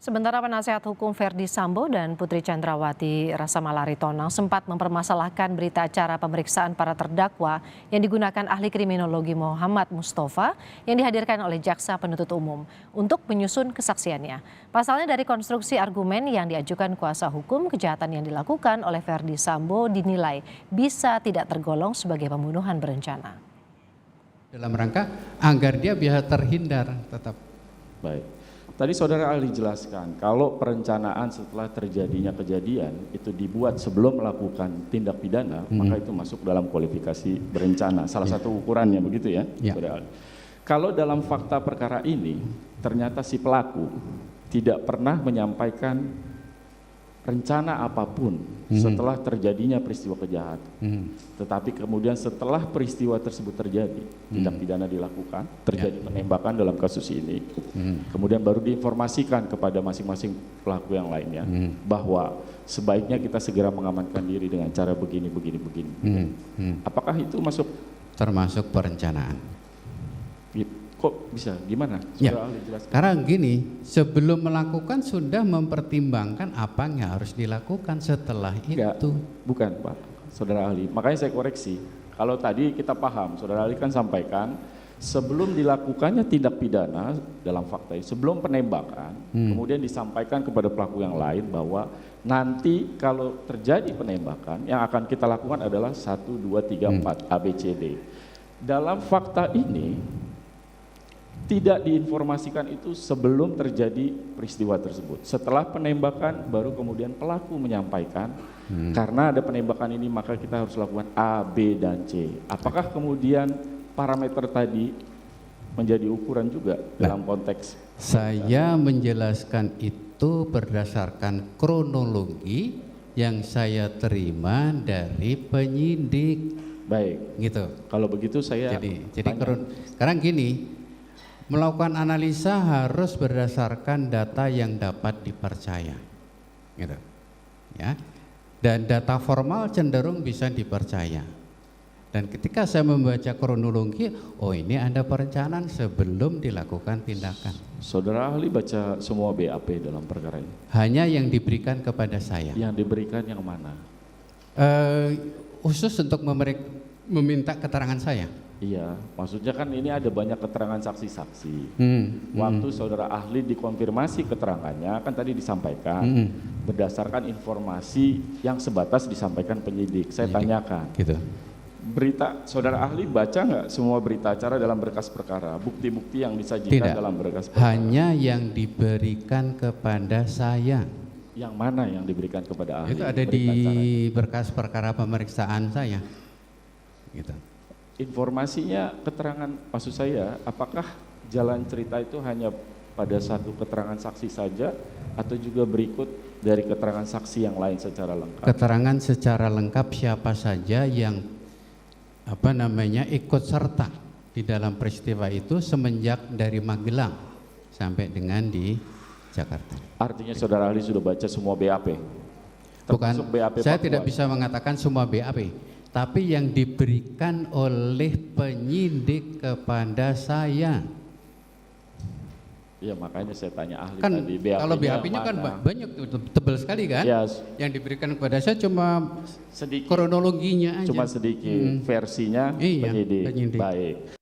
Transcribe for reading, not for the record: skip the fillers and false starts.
Sementara penasihat hukum Verdi Sambo dan Putri Chandrawati Rasamalari Tonang sempat mempermasalahkan berita acara pemeriksaan para terdakwa yang digunakan ahli kriminologi Muhammad Mustafa yang dihadirkan oleh jaksa penuntut umum untuk menyusun kesaksiannya. Pasalnya dari konstruksi argumen yang diajukan kuasa hukum, kejahatan yang dilakukan oleh Verdi Sambo dinilai bisa tidak tergolong sebagai pembunuhan berencana. Dalam rangka agar dia bisa terhindar tetap. Baik. Tadi saudara ahli jelaskan kalau perencanaan setelah terjadinya kejadian itu dibuat sebelum melakukan tindak pidana, maka itu masuk dalam kualifikasi berencana. Salah satu ukurannya begitu ya, saudara ahli. Kalau dalam fakta perkara ini ternyata si pelaku tidak pernah menyampaikan rencana apapun setelah terjadinya peristiwa kejahatan. Tetapi kemudian setelah peristiwa tersebut terjadi, tindak pidana dilakukan, terjadi penembakan dalam kasus ini. Kemudian baru diinformasikan kepada masing-masing pelaku yang lainnya bahwa sebaiknya kita segera mengamankan diri dengan cara begini. Apakah itu masuk termasuk perencanaan? Kok bisa? Gimana? Ya, karena gini, sebelum melakukan sudah mempertimbangkan apa yang harus dilakukan setelah itu. Bukan Pak, saudara ahli. Makanya saya koreksi. Kalau tadi kita paham, saudara ahli kan sampaikan sebelum dilakukannya tindak pidana dalam fakta ini, sebelum penembakan, kemudian disampaikan kepada pelaku yang lain bahwa nanti kalau terjadi penembakan yang akan kita lakukan adalah 1, 2, 3, 4 ABCD. Dalam fakta ini tidak diinformasikan itu sebelum terjadi peristiwa tersebut. Setelah penembakan baru kemudian pelaku menyampaikan karena ada penembakan ini maka kita harus lakukan A, B, dan C. Apakah kemudian parameter tadi menjadi ukuran juga dalam konteks? Saya menjelaskan itu berdasarkan kronologi yang saya terima dari penyidik. Baik. Gitu. Kalau begitu saya jadi sekarang gini, melakukan analisa harus berdasarkan data yang dapat dipercaya, gitu, ya. Dan data formal cenderung bisa dipercaya. Dan ketika saya membaca kronologi, oh ini ada perencanaan sebelum dilakukan tindakan. Saudara ahli baca semua BAP dalam perkara ini? Hanya yang diberikan kepada saya. Yang diberikan yang mana? Khusus untuk meminta keterangan saya. Iya, maksudnya kan ini ada banyak keterangan saksi-saksi. Waktu saudara ahli dikonfirmasi keterangannya, kan tadi disampaikan berdasarkan informasi yang sebatas disampaikan penyidik. Saya tanyakan, gitu. Berita saudara ahli baca nggak semua berita acara dalam berkas perkara, bukti-bukti yang disajikan dalam berkas perkara? Hanya yang diberikan kepada saya. Yang mana yang diberikan kepada ahli? Itu ada di berkas perkara pemeriksaan saya, gitu. Informasinya, keterangan, maksud saya, apakah jalan cerita itu hanya pada satu keterangan saksi saja atau juga berikut dari keterangan saksi yang lain secara lengkap? Keterangan secara lengkap siapa saja yang ikut serta di dalam peristiwa itu semenjak dari Magelang sampai dengan di Jakarta. Artinya saudara ahli sudah baca semua BAP? Bukan, BAP saya tidak bisa mengatakan semua BAP. Tapi yang diberikan oleh penyidik kepada saya. Iya, makanya saya tanya ahli kan, tadi. Kalau BAP-nya kan banyak, tebal sekali kan? Yes. Yang diberikan kepada saya cuma sedikit, kronologinya aja. Cuma sedikit versinya penyidik. Baik.